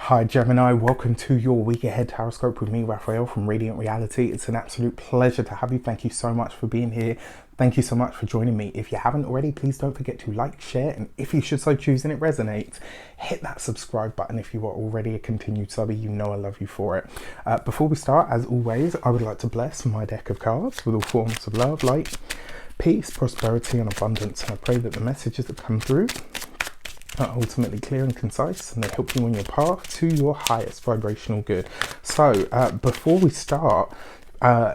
Hi Gemini, welcome to your week ahead horoscope with me, Raphael from Radiant Reality. It's an absolute pleasure to have you. Thank you so much for being here. Thank you so much for joining me. If you haven't already, please don't forget to like, share, and if you should so choose and it resonates, hit that subscribe button. If you are already a continued subby, you know I love you for it. Before we start, as always, I would like to bless my deck of cards with all forms of love, light, peace, prosperity, and abundance. And I pray that the messages that come through are ultimately clear and concise, and they help you on your path to your highest vibrational good. So before we start,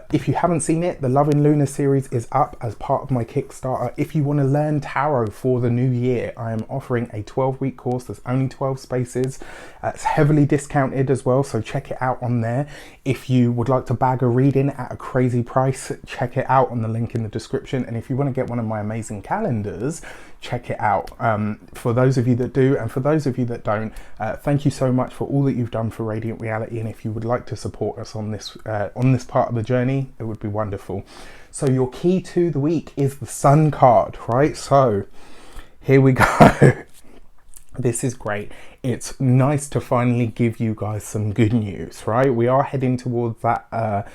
if you haven't seen it, the Love in Luna series is up as part of my Kickstarter. If you want to learn tarot for the new year, I am offering a 12-week course. There's only 12 spaces. It's heavily discounted as well, so check it out on there. If you would like to bag a reading at a crazy price, check it out on the link in the description. And if you want to get one of my amazing calendars, check it out. For those of you that do, and for those of you that don't, thank you so much for all that you've done for Radiant Reality. And if you would like to support us on this part of the journey, it would be wonderful. So your key to the week is the Sun card, right? So here we go. This is great. It's nice to finally give you guys some good news, right? We are heading towards that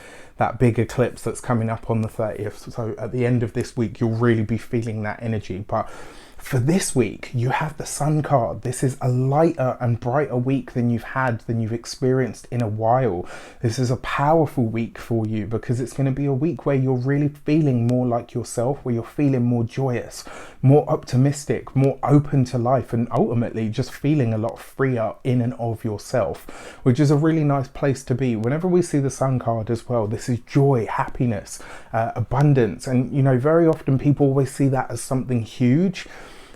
big eclipse that's coming up on the 30th. So at the end of this week, you'll really be feeling that energy. But for this week, you have the Sun card. This is a lighter and brighter week than you've experienced in a while. This is a powerful week for you because it's going to be a week where you're really feeling more like yourself, where you're feeling more joyous, more optimistic, more open to life, and ultimately just feeling a lot freer in and of yourself, which is a really nice place to be. Whenever we see the Sun card as well, this is joy, happiness, abundance. And, you know, very often people always see that as something huge.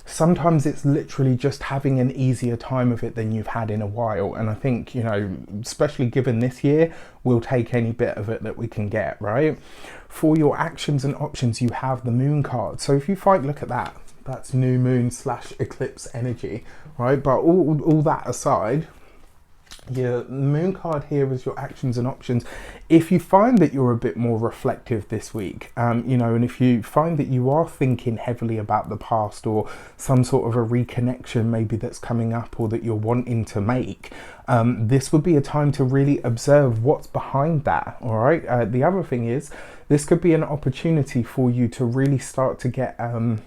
Sometimes it's literally just having an easier time of it than you've had in a while. And I think, you know, especially given this year, we'll take any bit of it that we can get, right? For your actions and options, you have the Moon card. So if you look at that, that's new moon / eclipse energy, right? But all that aside, your Moon card here is your actions and options. If you find that you're a bit more reflective this week, you know, and if you find that you are thinking heavily about the past or some sort of a reconnection maybe that's coming up or that you're wanting to make, this would be a time to really observe what's behind that, all right? The other thing is, this could be an opportunity for you to really start to get a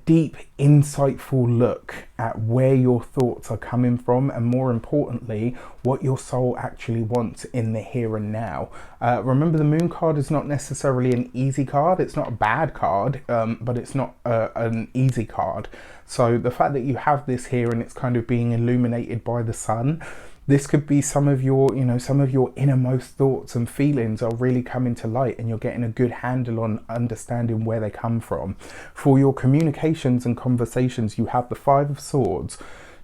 deep, insightful look at where your thoughts are coming from, and more importantly, what your soul actually wants in the here and now. Remember, the Moon card is not necessarily an easy card. It's not a bad card, but it's not an easy card. So the fact that you have this here and it's kind of being illuminated by the sun, this could be some of your, you know, some of your innermost thoughts and feelings are really coming to light, and you're getting a good handle on understanding where they come from. For your communications and conversations, you have the Five of Swords.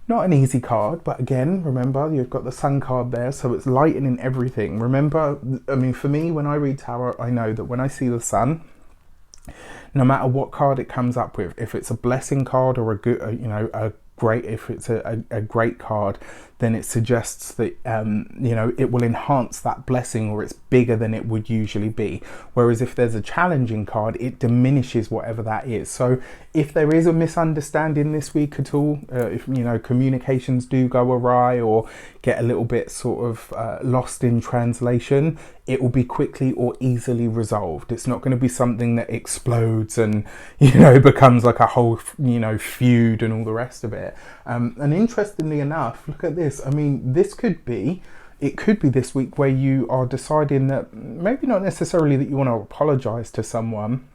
Not an easy card, but again, remember, you've got the Sun card there, so it's lightening everything. Remember, I mean, for me, when I read tarot, I know that when I see the Sun, no matter what card it comes up with, if it's a blessing card or a good, you know, if it's a great card, then it suggests that you know, it will enhance that blessing, or it's bigger than it would usually be. Whereas if there's a challenging card, it diminishes whatever that is. So if there is a misunderstanding this week at all, if, you know, communications do go awry or get a little bit sort of lost in translation, it will be quickly or easily resolved. It's not going to be something that explodes and, you know, becomes like a whole, you know, feud and all the rest of it. And interestingly enough, look at this. I mean, it could be this week where you are deciding that maybe not necessarily that you want to apologize to someone,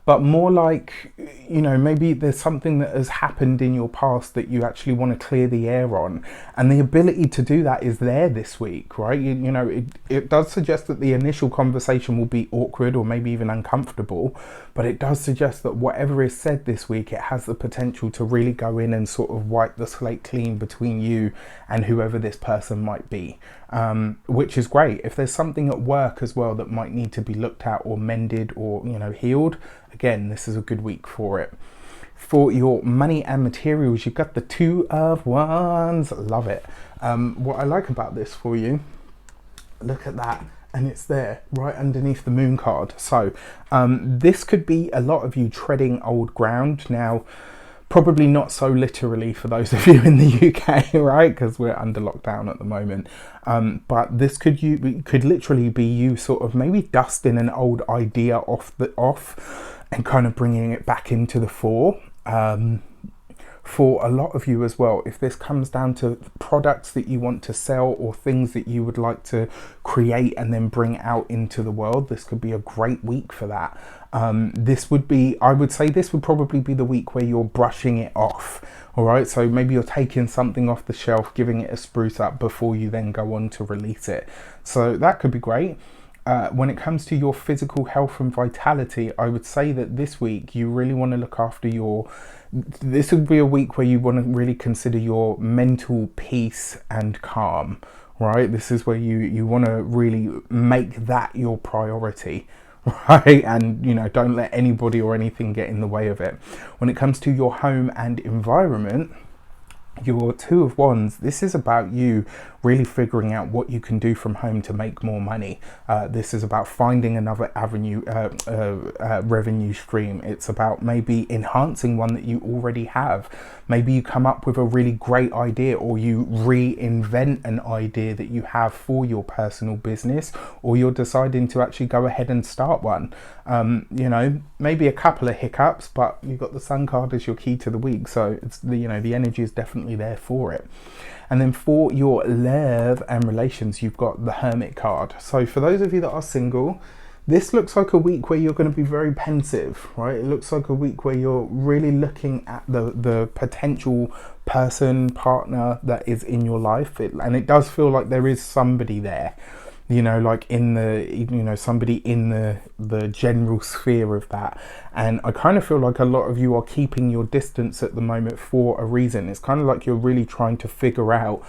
but more like, you know, maybe there's something that has happened in your past that you actually want to clear the air on. And the ability to do that is there this week, right? You know, it does suggest that the initial conversation will be awkward or maybe even uncomfortable, but it does suggest that whatever is said this week, it has the potential to really go in and sort of wipe the slate clean between you and whoever this person might be, which is great. If there's something at work as well that might need to be looked at or mended or, you know, healed, again, this is a good week for it. For your money and materials, you've got the Two of Wands. Love it. What I like about this for you, look at that, and it's there right underneath the Moon card. So this could be a lot of you treading old ground. Now, Probably not so literally for those of you in the UK, right? Because we're under lockdown at the moment. But this could literally be you sort of maybe dusting an old idea off and kind of bringing it back into the fore. For a lot of you as well, if this comes down to products that you want to sell or things that you would like to create and then bring out into the world, this could be a great week for that. I would say this would probably be the week where you're brushing it off. All right, so maybe you're taking something off the shelf, giving it a spruce up before you then go on to release it. So that could be great. When it comes to your physical health and vitality, I would say that this week you really want to look after this would be a week where you want to really consider your mental peace and calm, right? This is where you want to really make that your priority, right? And, don't let anybody or anything get in the way of it. When it comes to your home and environment, your Two of Wands, this is about you really figuring out what you can do from home to make more money. This is about finding another avenue, revenue stream. It's about maybe enhancing one that you already have. Maybe you come up with a really great idea, or you reinvent an idea that you have for your personal business, or you're deciding to actually go ahead and start one. Maybe a couple of hiccups, but you've got the Sun card as your key to the week, so it's the energy is definitely there for it. And then for your love and relations, you've got the Hermit card. So for those of you that are single, this looks like a week where you're going to be very pensive, right? It looks like a week where you're really looking at the potential person, partner that is in your life. And it does feel like there is somebody there, like in the, somebody in the general sphere of that. And I kind of feel like a lot of you are keeping your distance at the moment for a reason. It's kind of like you're really trying to figure out,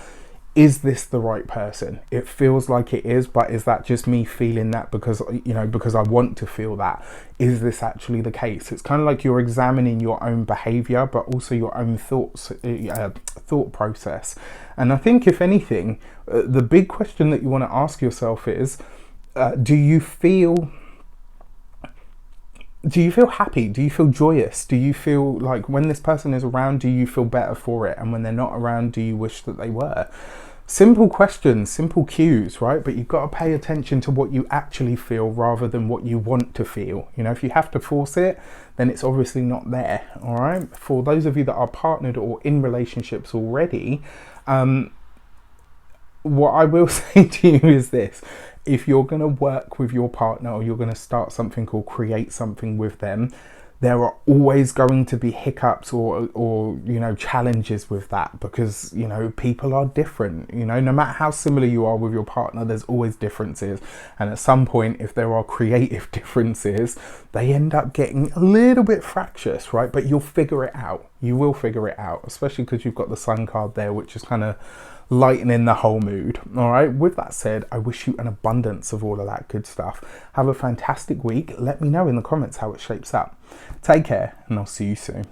is this the right person? It feels like it is, but is that just me feeling that because I want to feel that? Is this actually the case? It's kind of like you're examining your own behavior, but also your own thought process. And I think, if anything, the big question that you want to ask yourself is, do you feel happy? Do you feel joyous? Do you feel like when this person is around, do you feel better for it? And when they're not around, do you wish that they were? Simple questions, simple cues, right? But you've got to pay attention to what you actually feel rather than what you want to feel. If you have to force it, then it's obviously not there, all right? For those of you that are partnered or in relationships already, what I will say to you is this: if you're going to work with your partner, or you're going to start something or create something with them, there are always going to be hiccups or challenges with that, because people are different. No matter how similar you are with your partner, there's always differences, and at some point, if there are creative differences, they end up getting a little bit fractious, right? But you'll figure it out. You will figure it out, especially because you've got the Sun card there, which is kind of lightening the whole mood. All right, with that said, I wish you an abundance of all of that good stuff. Have a fantastic week. Let me know in the comments how it shapes up. Take care, and I'll see you soon.